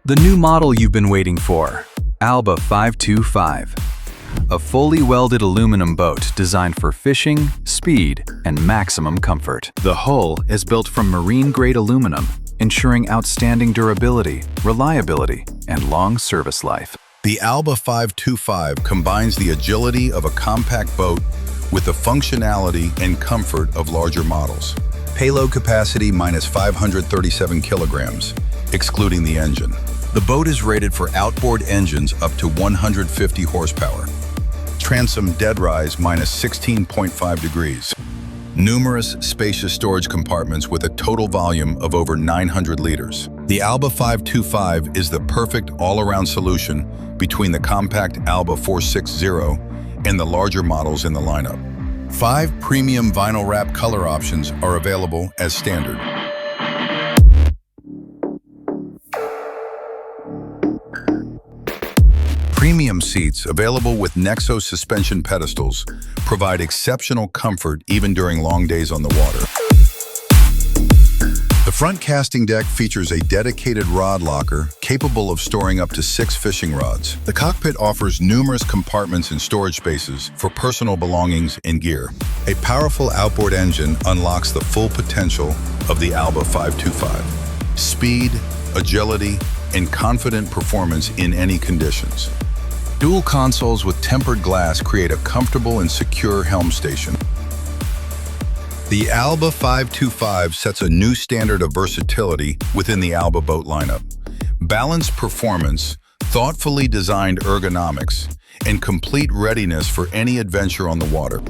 The new model you've been waiting for, ALBA 525. A fully welded aluminum boat designed for fishing, speed, and maximum comfort. The hull is built from marine-grade aluminum, ensuring outstanding durability, reliability, and long service life. The ALBA 525 combines the agility of a compact boat with the functionality and comfort of larger models. Payload capacity minus 537 kilograms, excluding the engine. The boat is rated for outboard engines up to 150 horsepower. Transom dead rise minus 16.5 degrees. Numerous spacious storage compartments with a total volume of over 900 liters. The ALBA 525 is the perfect all-around solution between the compact ALBA 460 and the larger models in the lineup. 5 premium vinyl wrap color options are available as standard. Premium seats available with Nexo suspension pedestals provide exceptional comfort even during long days on the water. The front casting deck features a dedicated rod locker capable of storing up to 6 fishing rods. The cockpit offers numerous compartments and storage spaces for personal belongings and gear. A powerful outboard engine unlocks the full potential of the ALBA 525. Speed, agility, and confident performance in any conditions. Dual consoles with tempered glass create a comfortable and secure helm station. The ALBA 525 sets a new standard of versatility within the ALBA boat lineup. Balanced performance, thoughtfully designed ergonomics, and complete readiness for any adventure on the water.